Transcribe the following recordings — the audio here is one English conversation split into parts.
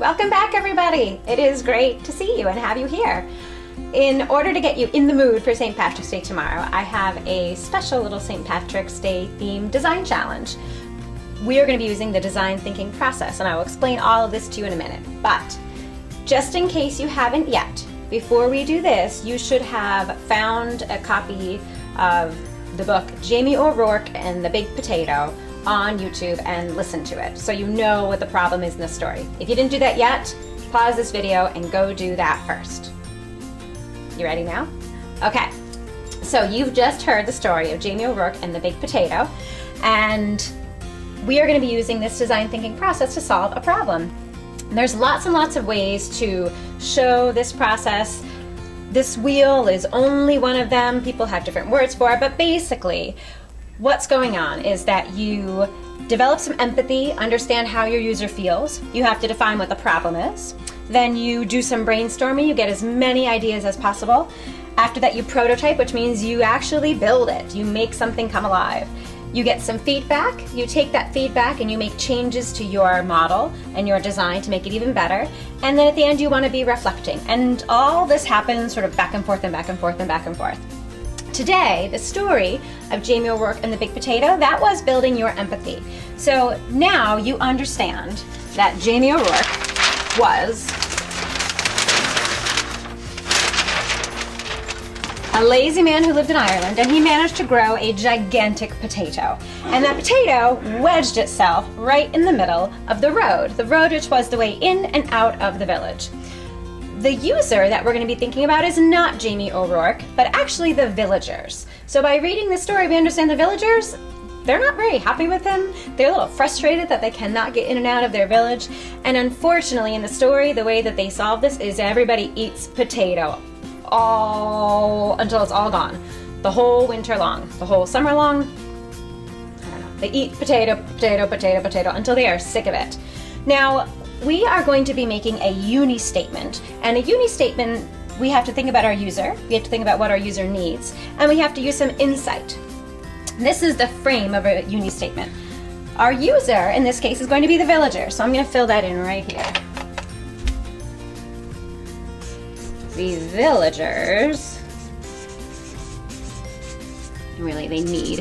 Welcome back, everybody. It is great to see you and have you here. In order to get you in the mood for St. Patrick's Day tomorrow, I have a special little St. Patrick's Day themed design challenge. We are going to be using the design thinking process, and I will explain all of this to you in a minute. But just in case you haven't yet, before we do this, you should have found a copy of the book Jamie O'Rourke and the Baked Potato on YouTube and listen to it, so you know what the problem is in the story. If you didn't do that yet, pause this video and go do that first. You ready now? Okay, so you've just heard the story of Jamie O'Rourke and the Baked Potato, and we are going to be using this design thinking process to solve a problem. And there's lots and lots of ways to show this process. This wheel is only one of them. People have different words for it, but basically what's going on is that you develop some empathy, understand how your user feels. You have to define what the problem is. Then you do some brainstorming. You get as many ideas as possible. After that, you prototype, which means you actually build it. You make something come alive. You get some feedback. You take that feedback and you make changes to your model and your design to make it even better. And then at the end, you want to be reflecting. And all this happens sort of back and forth and back and forth and back and forth. Today, the story of Jamie O'Rourke and the Baked Potato, that was building your empathy. So now you understand that Jamie O'Rourke was a lazy man who lived in Ireland, and he managed to grow a gigantic potato. And that potato wedged itself right in the middle of the road which was the way in and out of the village. The user that we're going to be thinking about is not Jamie O'Rourke, but actually the villagers. So by reading this story, we understand the villagers, they're not very happy with him. They're a little frustrated that they cannot get in and out of their village. And unfortunately, in the story, the way that they solve this is everybody eats potato until it's all gone. The whole winter long, the whole summer long, I don't know. They eat potato, potato, potato, potato until they are sick of it. Now, we are going to be making a uni statement, and a uni statement, we have to think about our user, we have to think about what our user needs, and we have to use some insight. This is the frame of a uni statement. Our user, in this case, is going to be the villager, so I'm going to fill that in right here. The villagers, really, they need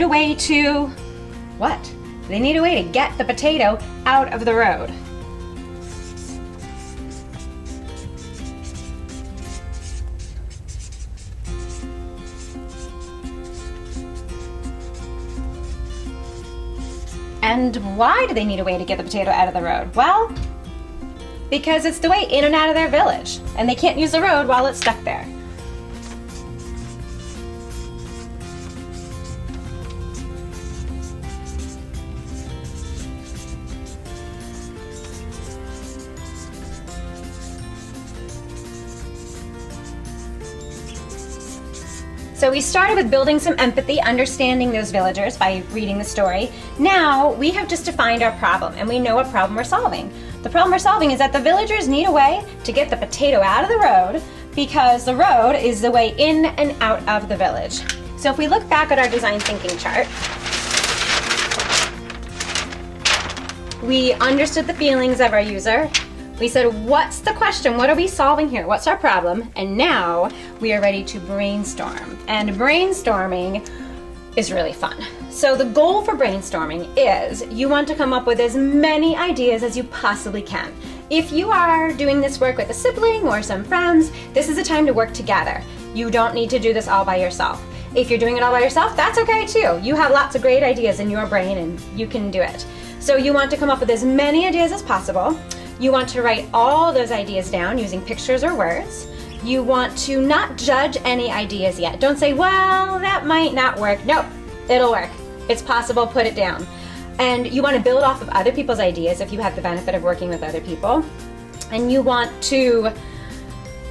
a way to, what? They need a way to get the potato out of the road. And why do they need a way to get the potato out of the road? Well, because it's the way in and out of their village, and they can't use the road while it's stuck there. So we started with building some empathy, understanding those villagers by reading the story. Now we have just defined our problem, and we know what problem we're solving. The problem we're solving is that the villagers need a way to get the potato out of the road because the road is the way in and out of the village. So if we look back at our design thinking chart, we understood the feelings of our user. We said, what's the question? What are we solving here? What's our problem? And now we are ready to brainstorm. And brainstorming is really fun. So the goal for brainstorming is you want to come up with as many ideas as you possibly can. If you are doing this work with a sibling or some friends, this is a time to work together. You don't need to do this all by yourself. If you're doing it all by yourself, that's okay too. You have lots of great ideas in your brain and you can do it. So you want to come up with as many ideas as possible. You want to write all those ideas down using pictures or words. You want to not judge any ideas yet. Don't say, well, that might not work. Nope, it'll work. It's possible, put it down. And you want to build off of other people's ideas if you have the benefit of working with other people. And you want to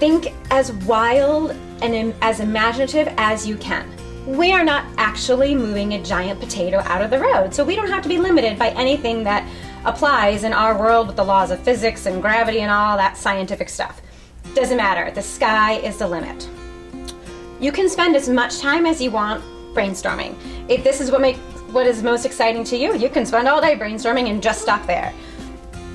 think as wild and as imaginative as you can. We are not actually moving a giant potato out of the road, so we don't have to be limited by anything that applies in our world with the laws of physics and gravity and all that scientific stuff. Doesn't matter, the sky is the limit. You can spend as much time as you want brainstorming. If this is what is most exciting to you, you can spend all day brainstorming and just stop there.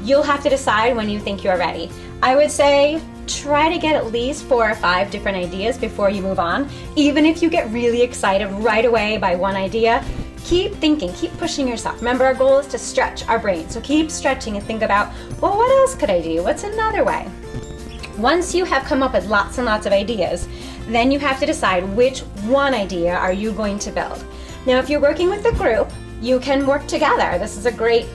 You'll have to decide when you think you're ready. I would say try to get at least 4 or 5 different ideas before you move on. Even if you get really excited right away by one idea, keep thinking, keep pushing yourself. Remember, our goal is to stretch our brain. So keep stretching and think about, well, what else could I do? What's another way? Once you have come up with lots and lots of ideas, then you have to decide which one idea are you going to build. Now, if you're working with a group, you can work together. This is a great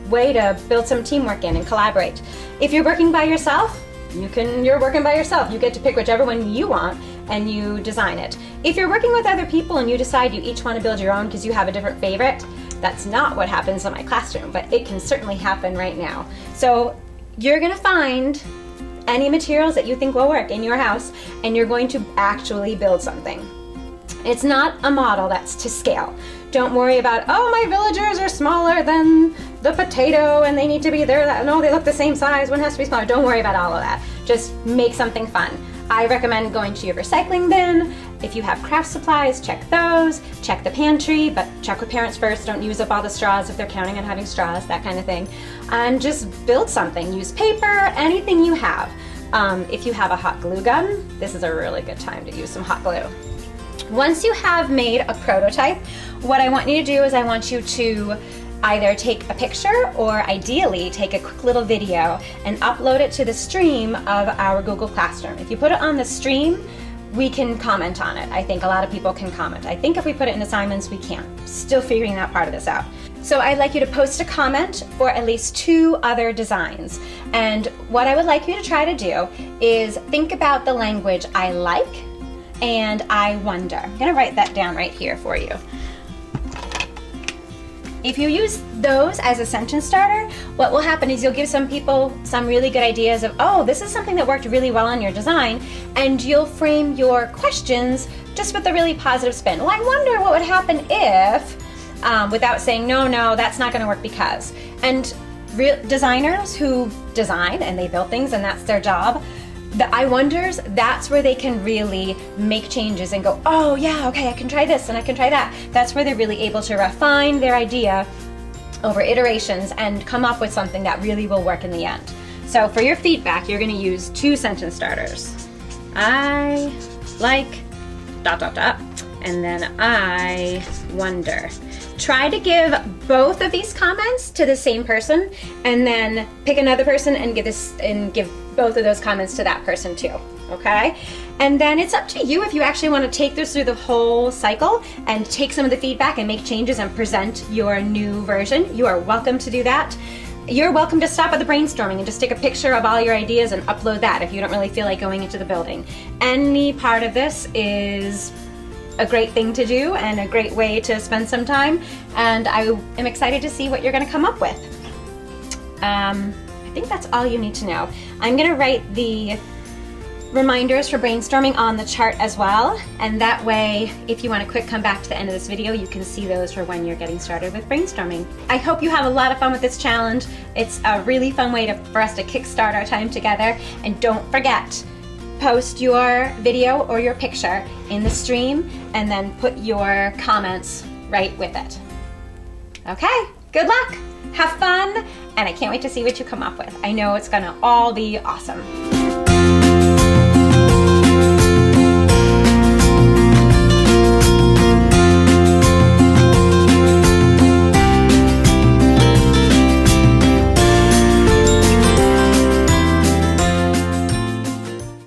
way to build some teamwork in and collaborate. If you're working by yourself, you're working by yourself. You get to pick whichever one you want and you design it. If you're working with other people and you decide you each want to build your own because you have a different favorite, that's not what happens in my classroom, but it can certainly happen right now. So you're gonna find any materials that you think will work in your house and you're going to actually build something. It's not a model that's to scale. Don't worry about, oh, my villagers are smaller than the potato and they need to be there. No, they look the same size. One has to be smaller. Don't worry about all of that. Just make something fun. I recommend going to your recycling bin. If you have craft supplies, check those. Check the pantry, but check with parents first. Don't use up all the straws if they're counting on having straws, that kind of thing. And just build something. Use paper, anything you have. If you have a hot glue gun, this is a really good time to use some hot glue. Once you have made a prototype, what I want you to do is I want you to either take a picture or ideally take a quick little video and upload it to the stream of our Google Classroom. If you put it on the stream, we can comment on it. I think a lot of people can comment. I think if we put it in assignments, we can't. Still figuring that part of this out. So I'd like you to post a comment for at least 2 other designs. And what I would like you to try to do is think about the language I like and I wonder. I'm gonna write that down right here for you. If you use those as a sentence starter, what will happen is you'll give some people some really good ideas of, oh, this is something that worked really well on your design, and you'll frame your questions just with a really positive spin. Well, I wonder what would happen if, without saying, no, that's not gonna work because. And real designers who design and they build things and that's their job, the I wonders, that's where they can really make changes and go, oh yeah, okay, I can try this and I can try that. That's where they're really able to refine their idea over iterations and come up with something that really will work in the end. So for your feedback, you're gonna use 2 sentence starters. I like ... and then I wonder. Try to give both of these comments to the same person and then pick another person and give both of those comments to that person too, okay? And then it's up to you if you actually want to take this through the whole cycle and take some of the feedback and make changes and present your new version. You are welcome to do that. You're welcome to stop at the brainstorming and just take a picture of all your ideas and upload that if you don't really feel like going into the building. Any part of this is a great thing to do and a great way to spend some time, and I am excited to see what you're going to come up with. I think that's all you need to know. I'm going to write the reminders for brainstorming on the chart as well, and that way if you want to quick come back to the end of this video, you can see those for when you're getting started with brainstorming. I hope you have a lot of fun with this challenge. It's a really fun way for us to kickstart our time together, and don't forget, post your video or your picture in the stream and then put your comments right with it. Okay, good luck, have fun, and I can't wait to see what you come up with. I know it's gonna all be awesome.